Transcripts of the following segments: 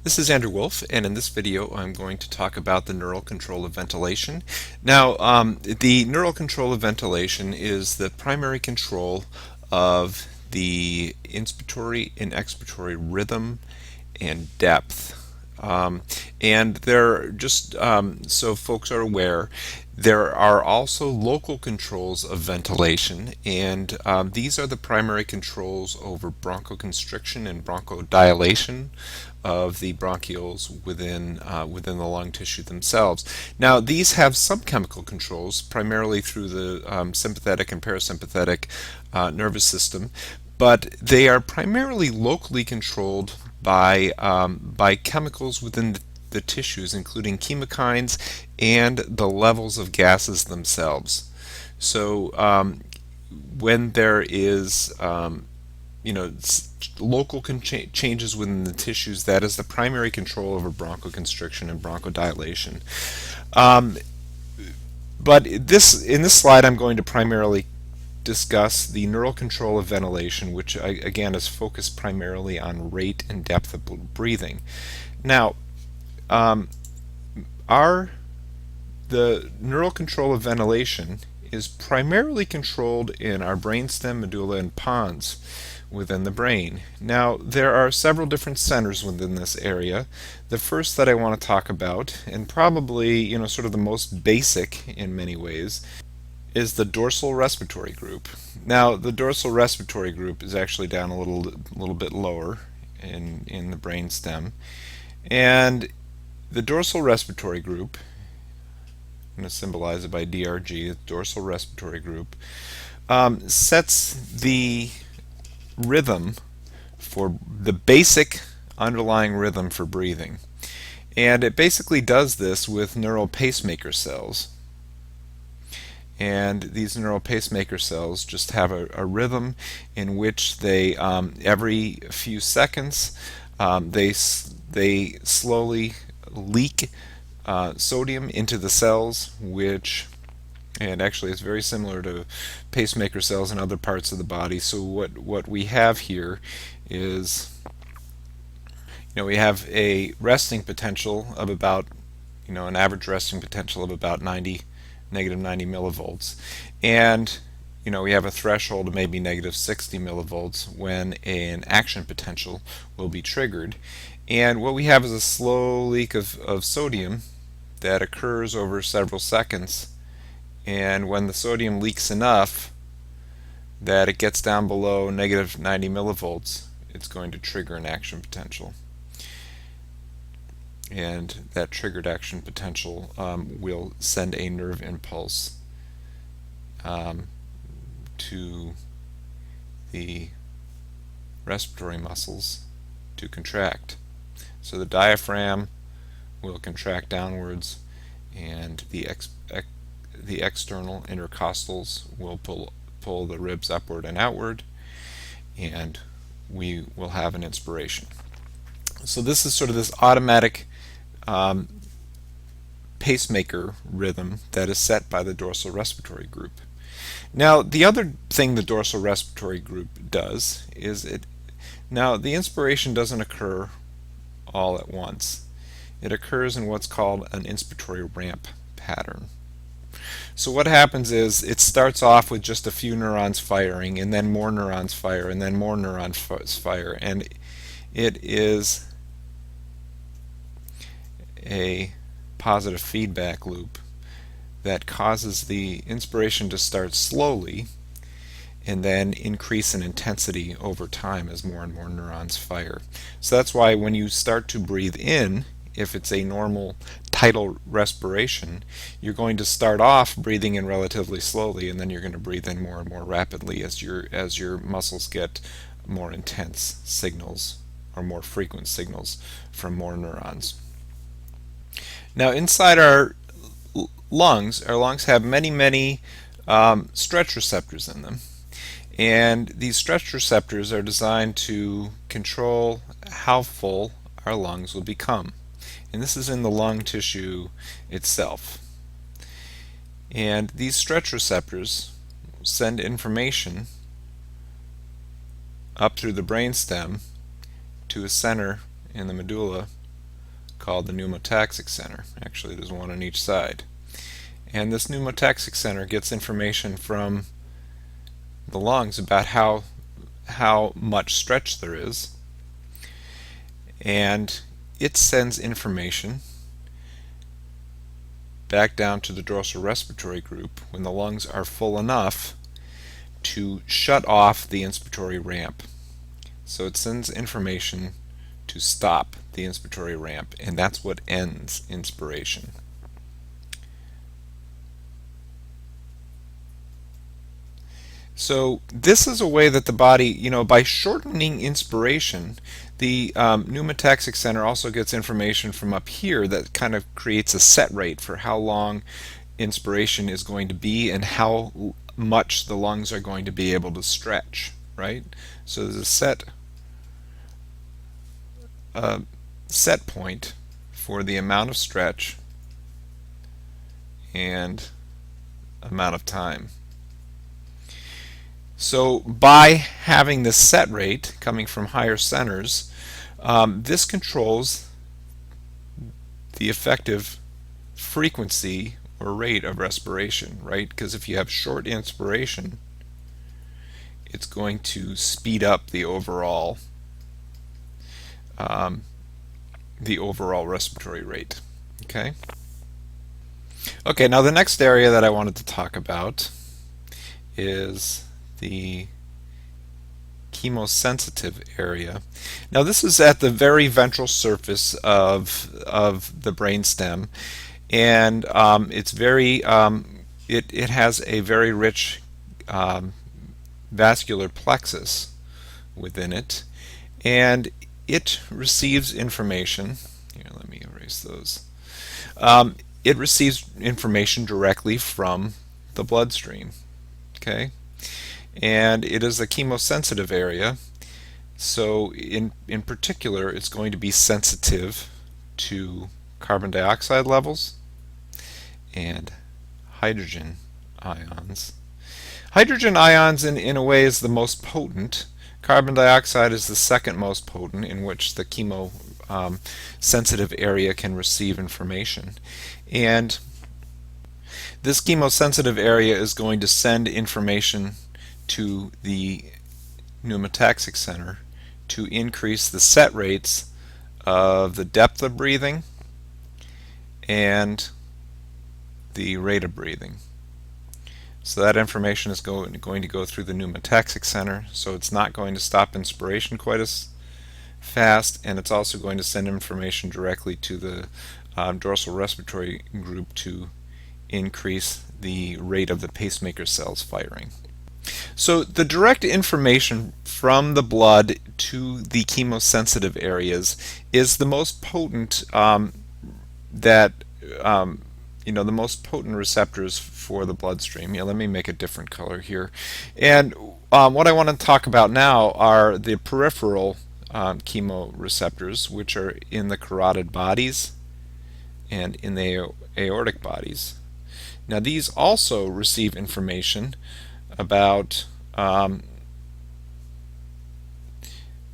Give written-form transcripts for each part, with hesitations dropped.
This is Andrew Wolf, and in this video I'm going to talk about the neural control of ventilation. Now, the neural control of ventilation is the primary control of the inspiratory and expiratory rhythm and depth. And there, just so folks are aware, there are also local controls of ventilation, and these are the primary controls over bronchoconstriction and bronchodilation of the bronchioles within the lung tissue themselves. Now, these have some chemical controls, primarily through the sympathetic and parasympathetic nervous system, but they are primarily locally controlled by chemicals within the tissues, including chemokines and the levels of gases themselves. So when there is local changes within the tissues, that is the primary control over bronchoconstriction and bronchodilation. Um, but in this slide, I'm going to primarily discuss the neural control of ventilation, which again is focused primarily on rate and depth of breathing. Now, the neural control of ventilation is primarily controlled in our brainstem, medulla, and pons within the brain. Now, there are several different centers within this area. The first that I want to talk about, and probably sort of the most basic in many ways, is the dorsal respiratory group. Now, the dorsal respiratory group is actually down a little bit lower in the brainstem, and the dorsal respiratory group, I'm going to symbolize it by DRG, the dorsal respiratory group, sets the rhythm for the basic underlying rhythm for breathing. And it basically does this with neural pacemaker cells. And these neural pacemaker cells just have a rhythm in which they, every few seconds, they slowly leak sodium into the cells, and actually it's very similar to pacemaker cells in other parts of the body. So what we have here is, we have a resting potential of about, an average resting potential of about negative 90 millivolts, and we have a threshold of maybe negative 60 millivolts when an action potential will be triggered. And what we have is a slow leak of sodium that occurs over several seconds, and when the sodium leaks enough that it gets down below negative 90 millivolts, it's going to trigger an action potential. And that triggered action potential will send a nerve impulse to the respiratory muscles to contract. So the diaphragm will contract downwards, and the external intercostals will pull the ribs upward and outward, and we will have an inspiration. So this is sort of this automatic pacemaker rhythm that is set by the dorsal respiratory group. Now, the other thing the dorsal respiratory group does is now the inspiration doesn't occur all at once. It occurs in what's called an inspiratory ramp pattern. So what happens is it starts off with just a few neurons firing, and then more neurons fire, and then more neurons fire, and it is a positive feedback loop that causes the inspiration to start slowly and then increase in intensity over time as more and more neurons fire. So that's why when you start to breathe in, if it's a normal tidal respiration, you're going to start off breathing in relatively slowly, and then you're going to breathe in more and more rapidly as your muscles get more intense signals or more frequent signals from more neurons. Now, inside our lungs have many stretch receptors in them. And these stretch receptors are designed to control how full our lungs will become. And this is in the lung tissue itself. And these stretch receptors send information up through the brainstem to a center in the medulla called the pneumotaxic center. Actually, there's one on each side. And this pneumotaxic center gets information from the lungs about how much stretch there is, and it sends information back down to the dorsal respiratory group when the lungs are full enough to shut off the inspiratory ramp. So it sends information to stop the inspiratory ramp, and that's what ends inspiration. So this is a way that the body, by shortening inspiration, the pneumotaxic center also gets information from up here that kind of creates a set rate for how long inspiration is going to be and how much the lungs are going to be able to stretch, right? So there's a set point for the amount of stretch and amount of time. So by having this set rate coming from higher centers, this controls the effective frequency or rate of respiration, right? Because if you have short inspiration, it's going to speed up the overall respiratory rate. Okay. Okay, now the next area that I wanted to talk about is the chemosensitive area. Now this is at the very ventral surface of the brainstem, and it's very it has a very rich vascular plexus within it, and it receives information. Here, let me erase those. It receives information directly from the bloodstream. Okay. And it is a chemosensitive area, so in particular it's going to be sensitive to carbon dioxide levels and hydrogen ions. Hydrogen ions in a way is the most potent. Carbon dioxide is the second most potent, in which the chemosensitive area can receive information. And this chemosensitive area is going to send information to the pneumotaxic center to increase the set rates of the depth of breathing and the rate of breathing. So that information is going to go through the pneumotaxic center, so it's not going to stop inspiration quite as fast, and it's also going to send information directly to the dorsal respiratory group to increase the rate of the pacemaker cells firing. So the direct information from the blood to the chemosensitive areas is the most potent the most potent receptors for the bloodstream. Let me make a different color here. And what I want to talk about now are the peripheral chemoreceptors, which are in the carotid bodies and in the aortic bodies. Now these also receive information about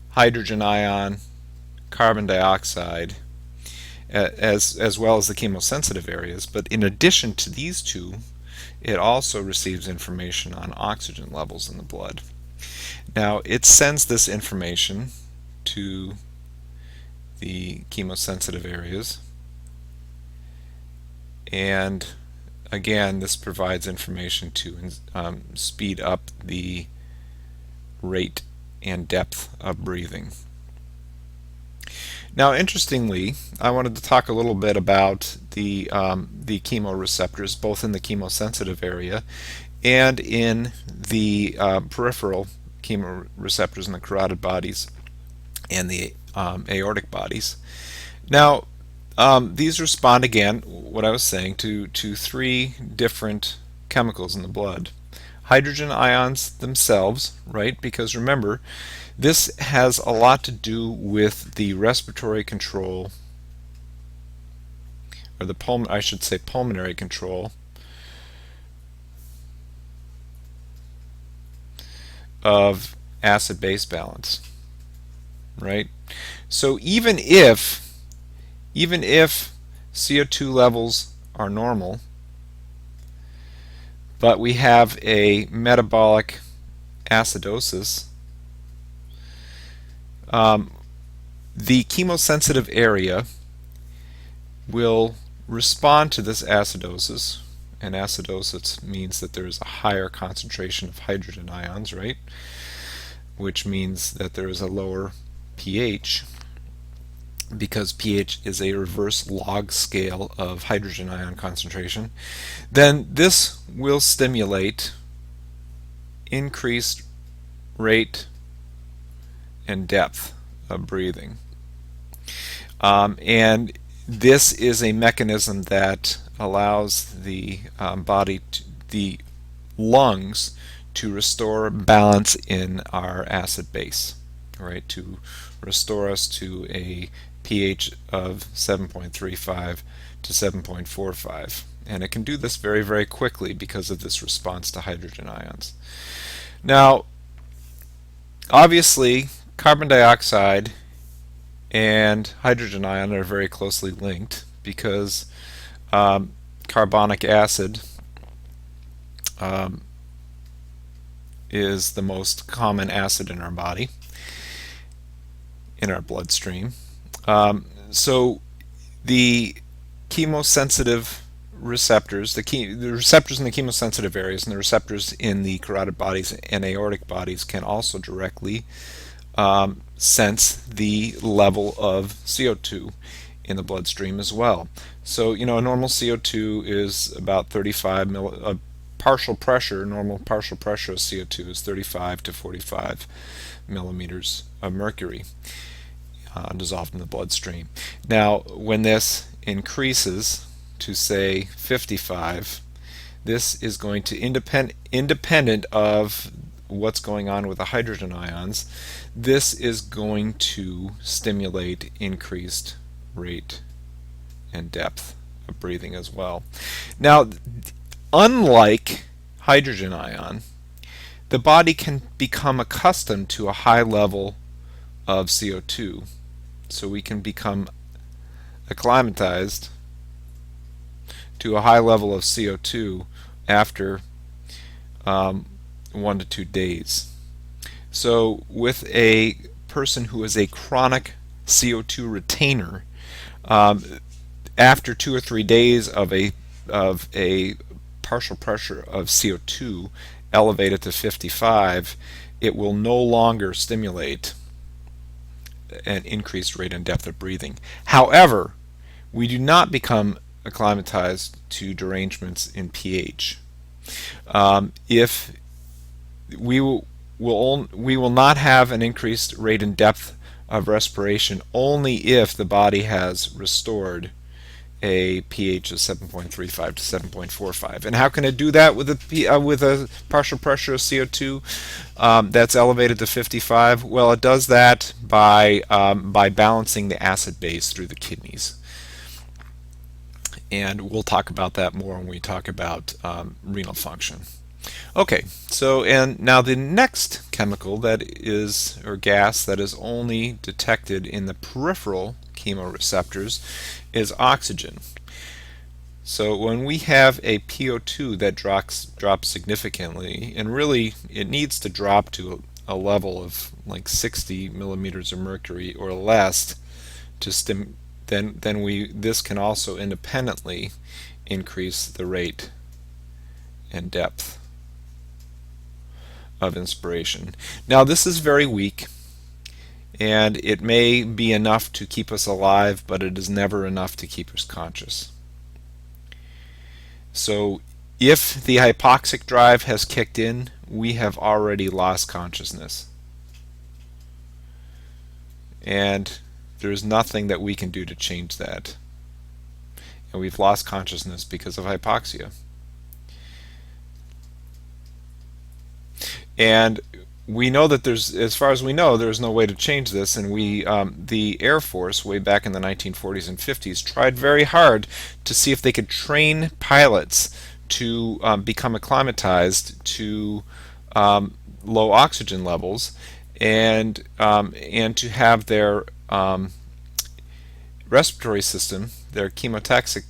hydrogen ion, carbon dioxide, as well as the chemosensitive areas. But in addition to these two, it also receives information on oxygen levels in the blood. Now it sends this information to the chemosensitive areas, and again, this provides information to speed up the rate and depth of breathing. Now, interestingly, I wanted to talk a little bit about the chemoreceptors, both in the chemosensitive area and in the peripheral chemoreceptors in the carotid bodies and the aortic bodies. Now, these respond, again, what I was saying, to three different chemicals in the blood. Hydrogen ions themselves, right? Because remember, this has a lot to do with the respiratory control, or pulmonary control of acid-base balance, right? So even if even if CO2 levels are normal, but we have a metabolic acidosis, the chemosensitive area will respond to this acidosis, and acidosis means that there is a higher concentration of hydrogen ions, right? Which means that there is a lower pH, because pH is a reverse log scale of hydrogen ion concentration. Then this will stimulate increased rate and depth of breathing. And this is a mechanism that allows the the lungs to restore balance in our acid base, right? To restore us to a pH of 7.35 to 7.45. And it can do this very, very quickly because of this response to hydrogen ions. Now, obviously, carbon dioxide and hydrogen ion are very closely linked because carbonic acid is the most common acid in our body, in our bloodstream. So the chemosensitive receptors, the receptors in the chemosensitive areas and the receptors in the carotid bodies and aortic bodies can also directly sense the level of CO2 in the bloodstream as well. So, a normal CO2 is about 35 partial pressure, normal partial pressure of CO2 is 35 to 45 millimeters of mercury dissolved in the bloodstream. Now, when this increases to say 55, this is going to independent of what's going on with the hydrogen ions, this is going to stimulate increased rate and depth of breathing as well. Now, unlike hydrogen ion, the body can become accustomed to a high level of CO2. So we can become acclimatized to a high level of CO2 after 1 to 2 days. So with a person who is a chronic CO2 retainer, after 2 or 3 days of a partial pressure of CO2 elevated to 55, it will no longer stimulate an increased rate and depth of breathing. However, we do not become acclimatized to derangements in pH. If we will not have an increased rate and depth of respiration only if the body has restored a pH of 7.35 to 7.45. And how can it do that with a partial pressure of CO2 that's elevated to 55? Well, it does that by balancing the acid base through the kidneys. And we'll talk about that more when we talk about renal function. Okay, so and now the next chemical that is, or gas, that is only detected in the peripheral chemoreceptors is oxygen. So when we have a PO2 that drops significantly, and really it needs to drop to a level of like 60 millimeters of mercury or less to then this can also independently increase the rate and depth of inspiration. Now this is very weak, and it may be enough to keep us alive, but it is never enough to keep us conscious. So if the hypoxic drive has kicked in, we have already lost consciousness. And there's nothing that we can do to change that. And we've lost consciousness because of hypoxia. And we know that as far as we know, there's no way to change this, and the Air Force, way back in the 1940s and 50s, tried very hard to see if they could train pilots to become acclimatized to low oxygen levels, and to have their respiratory system, their chemosensitive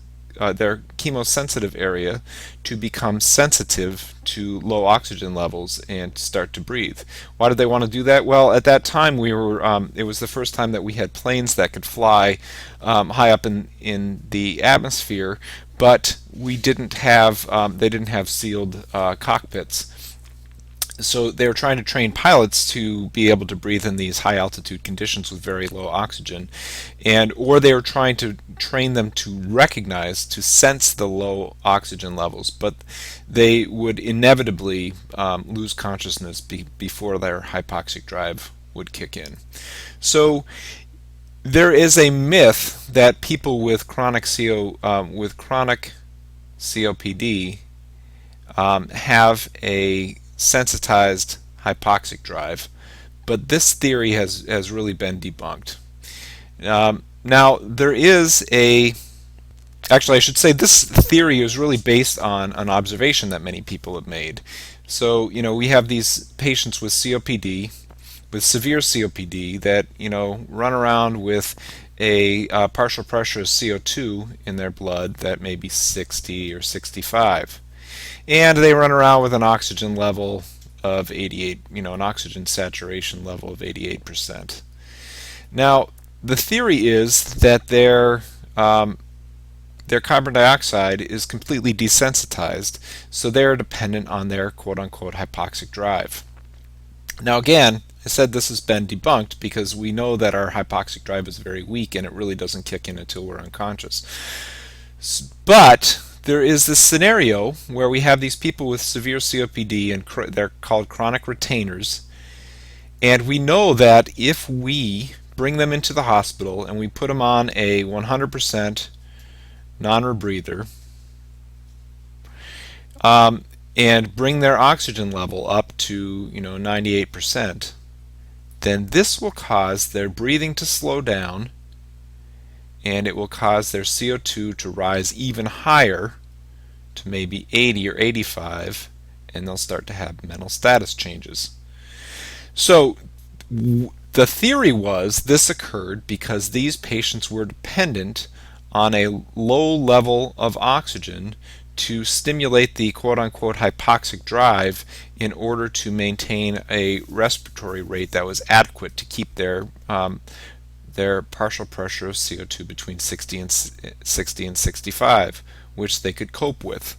area, to become sensitive to low oxygen levels and start to breathe. Why did they want to do that? Well, at that time it was the first time that we had planes that could fly high up in the atmosphere, but they didn't have sealed cockpits. So they were trying to train pilots to be able to breathe in these high altitude conditions with very low oxygen, or they were trying to train them to recognize, to sense the low oxygen levels, but they would inevitably lose consciousness before their hypoxic drive would kick in. So there is a myth that people with chronic COPD have a sensitized hypoxic drive, but this theory has really been debunked. Now, actually, I should say this theory is really based on an observation that many people have made. So, we have these patients with COPD, with severe COPD, that, run around with a partial pressure of CO2 in their blood that may be 60 or 65. And they run around with an oxygen level of 88, an oxygen saturation level of 88%. Now, the theory is that their carbon dioxide is completely desensitized, so they're dependent on their quote-unquote hypoxic drive. Now, again, I said this has been debunked because we know that our hypoxic drive is very weak and it really doesn't kick in until we're unconscious. But there is this scenario where we have these people with severe COPD, and they're called chronic retainers, and we know that if we bring them into the hospital and we put them on a 100% non-rebreather, and bring their oxygen level up to 98%, then this will cause their breathing to slow down, and it will cause their CO2 to rise even higher to maybe 80 or 85, and they'll start to have mental status changes. So the theory was this occurred because these patients were dependent on a low level of oxygen to stimulate the quote-unquote hypoxic drive in order to maintain a respiratory rate that was adequate to keep their partial pressure of CO2 between 60 and 65, which they could cope with.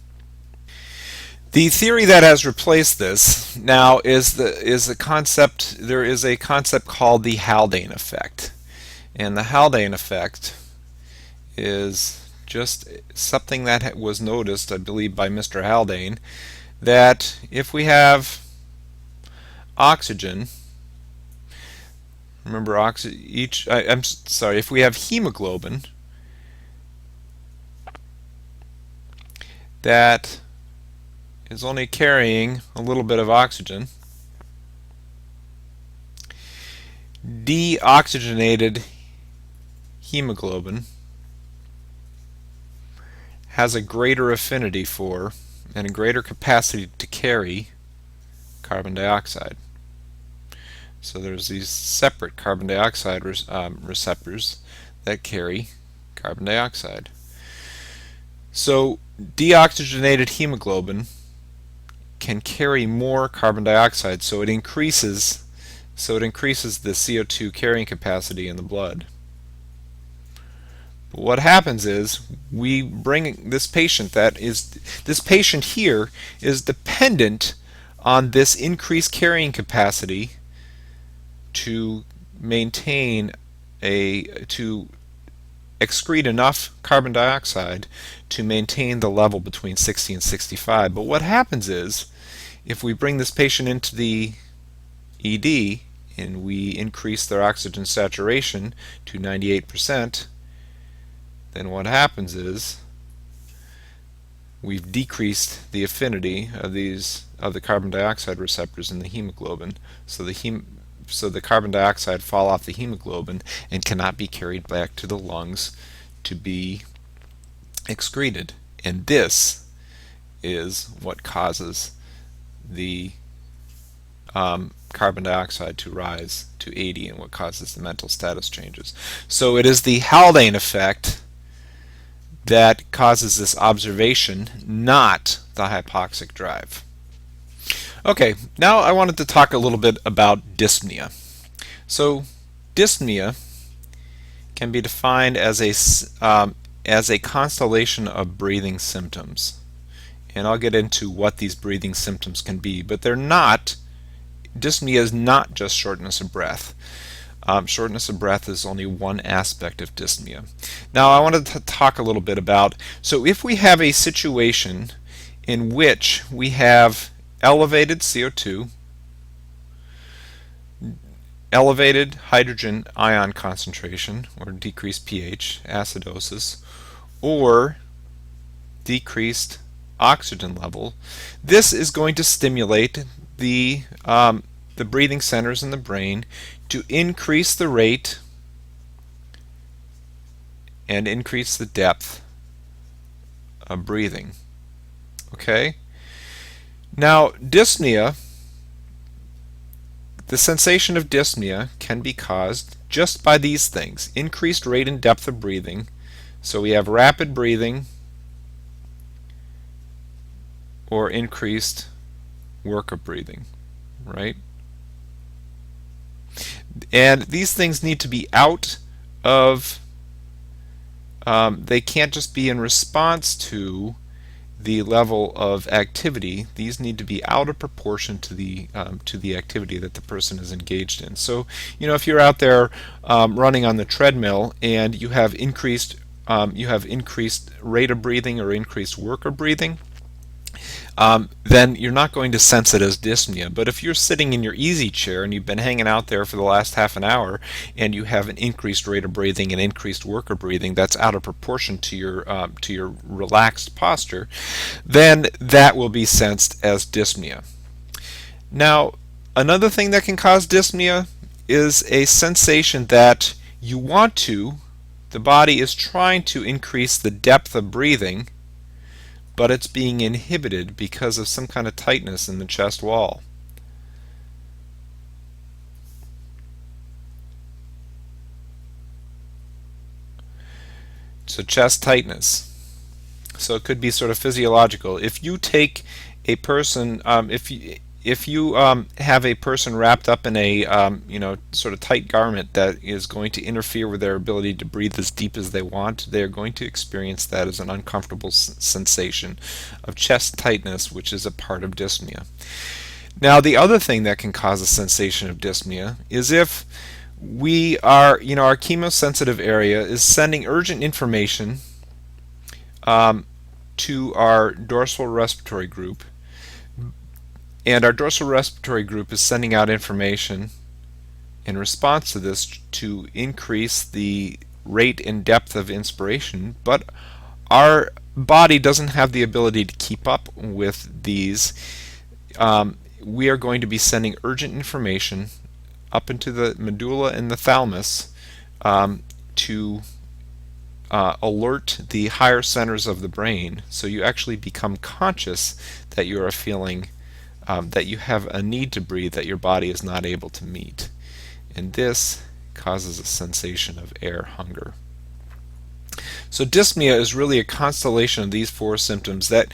The theory that has replaced this now is a concept. There is a concept called the Haldane Effect, and the Haldane Effect is just something that was noticed, I believe, by Mr. Haldane, that if we have oxygen, remember if we have hemoglobin that is only carrying a little bit of oxygen, deoxygenated hemoglobin has a greater affinity for and a greater capacity to carry carbon dioxide. So there's these separate carbon dioxide receptors that carry carbon dioxide. So deoxygenated hemoglobin can carry more carbon dioxide, so it increases the CO2 carrying capacity in the blood. But what happens is we bring this patient here is dependent on this increased carrying capacity to excrete enough carbon dioxide to maintain the level between 60 and 65. But what happens is, if we bring this patient into the ED and we increase their oxygen saturation to 98%, then what happens is we've decreased the affinity of the carbon dioxide receptors in the hemoglobin, so the carbon dioxide fall off the hemoglobin and cannot be carried back to the lungs to be excreted. And this is what causes the carbon dioxide to rise to 80 and what causes the mental status changes. So it is the Haldane effect that causes this observation, not the hypoxic drive. Okay, now I wanted to talk a little bit about dyspnea. So dyspnea can be defined as a constellation of breathing symptoms. And I'll get into what these breathing symptoms can be, but dyspnea is not just shortness of breath. Shortness of breath is only one aspect of dyspnea. Now I wanted to talk a little bit about, so if we have a situation in which we have elevated CO2, elevated hydrogen ion concentration, or decreased pH, acidosis, or decreased oxygen level, this is going to stimulate the breathing centers in the brain to increase the rate and increase the depth of breathing. Okay? Now, dyspnea, the sensation of dyspnea can be caused just by these things: increased rate and depth of breathing. So we have rapid breathing or increased work of breathing, right? And these things need to be out of, they can't just be in response to the level of activity. These need to be out of proportion to the activity that the person is engaged in. So, if you're out there running on the treadmill and you have increased rate of breathing or increased work of breathing, then you're not going to sense it as dyspnea. But if you're sitting in your easy chair and you've been hanging out there for the last half an hour and you have an increased rate of breathing and increased work of breathing that's out of proportion to your relaxed posture, then that will be sensed as dyspnea. Now, another thing that can cause dyspnea is a sensation that the body is trying to increase the depth of breathing, but it's being inhibited because of some kind of tightness in the chest wall. So chest tightness. So it could be sort of physiological. If you take a person, if you have a person wrapped up in a sort of tight garment that is going to interfere with their ability to breathe as deep as they want, they're going to experience that as an uncomfortable sensation of chest tightness, which is a part of dyspnea. Now, the other thing that can cause a sensation of dyspnea is if our chemosensitive area is sending urgent information to our dorsal respiratory group, and our dorsal respiratory group is sending out information in response to this to increase the rate and depth of inspiration, but our body doesn't have the ability to keep up with these. We are going to be sending urgent information up into the medulla and the thalamus to alert the higher centers of the brain, so you actually become conscious that you are feeling that you have a need to breathe that your body is not able to meet. And this causes a sensation of air hunger. So dyspnea is really a constellation of these four symptoms that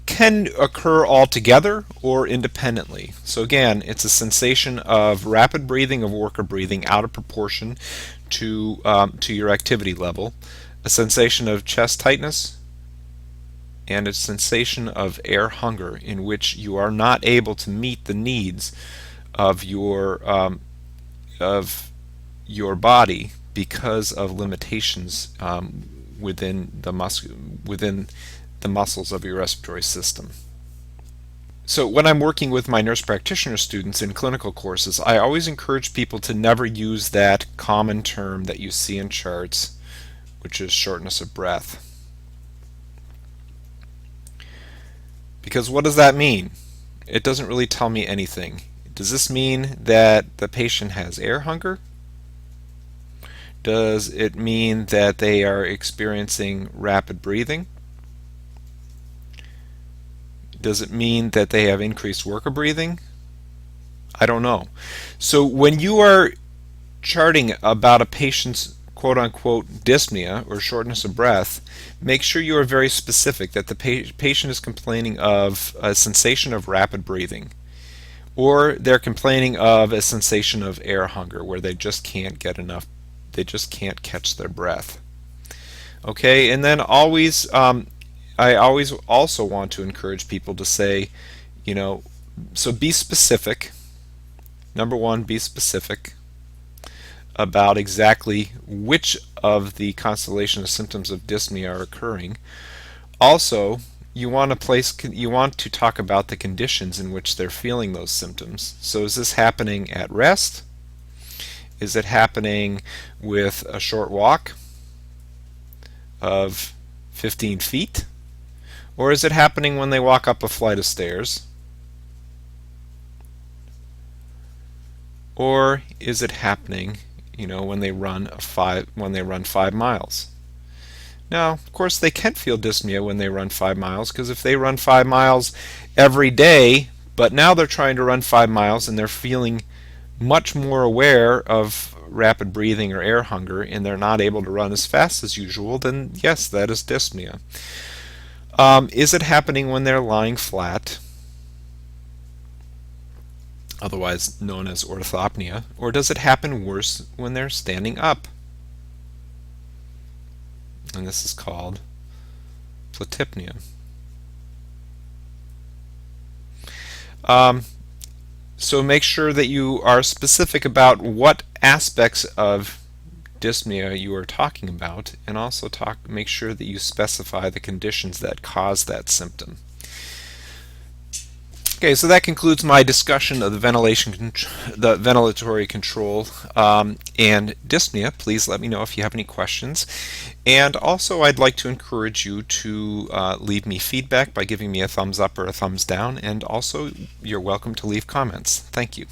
can occur all together or independently. So again, it's a sensation of rapid breathing, of work of breathing out of proportion to your activity level, a sensation of chest tightness, and a sensation of air hunger in which you are not able to meet the needs of your body because of limitations within the muscles of your respiratory system. So when I'm working with my nurse practitioner students in clinical courses, I always encourage people to never use that common term that you see in charts, which is shortness of breath. Because what does that mean? It doesn't really tell me anything. Does this mean that the patient has air hunger? Does it mean that they are experiencing rapid breathing? Does it mean that they have increased work of breathing? I don't know. So when you are charting about a patient's quote unquote dyspnea or shortness of breath, make sure you are very specific that the patient is complaining of a sensation of rapid breathing, or they're complaining of a sensation of air hunger where they just can't get enough, they just can't catch their breath. Okay, and then I always also want to encourage people to say, you know, so be specific. Number one, be specific about exactly which of the constellation of symptoms of dyspnea are occurring. Also, you want to talk about the conditions in which they're feeling those symptoms. So is this happening at rest? Is it happening with a short walk of 15 feet? Or is it happening when they walk up a flight of stairs? Or is it happening, when they run 5 miles? Now, of course, they can feel dyspnea when they run 5 miles, because if they run 5 miles every day, but now they're trying to run 5 miles and they're feeling much more aware of rapid breathing or air hunger, and they're not able to run as fast as usual, then yes, that is dyspnea. Is it happening when they're lying flat, otherwise known as orthopnea, or does it happen worse when they're standing up? And this is called platypnea. So make sure that you are specific about what aspects of dyspnea you are talking about, and also make sure that you specify the conditions that cause that symptom. Okay, so that concludes my discussion of the ventilatory control and dyspnea. Please let me know if you have any questions. And also, I'd like to encourage you to leave me feedback by giving me a thumbs up or a thumbs down. And also, you're welcome to leave comments. Thank you.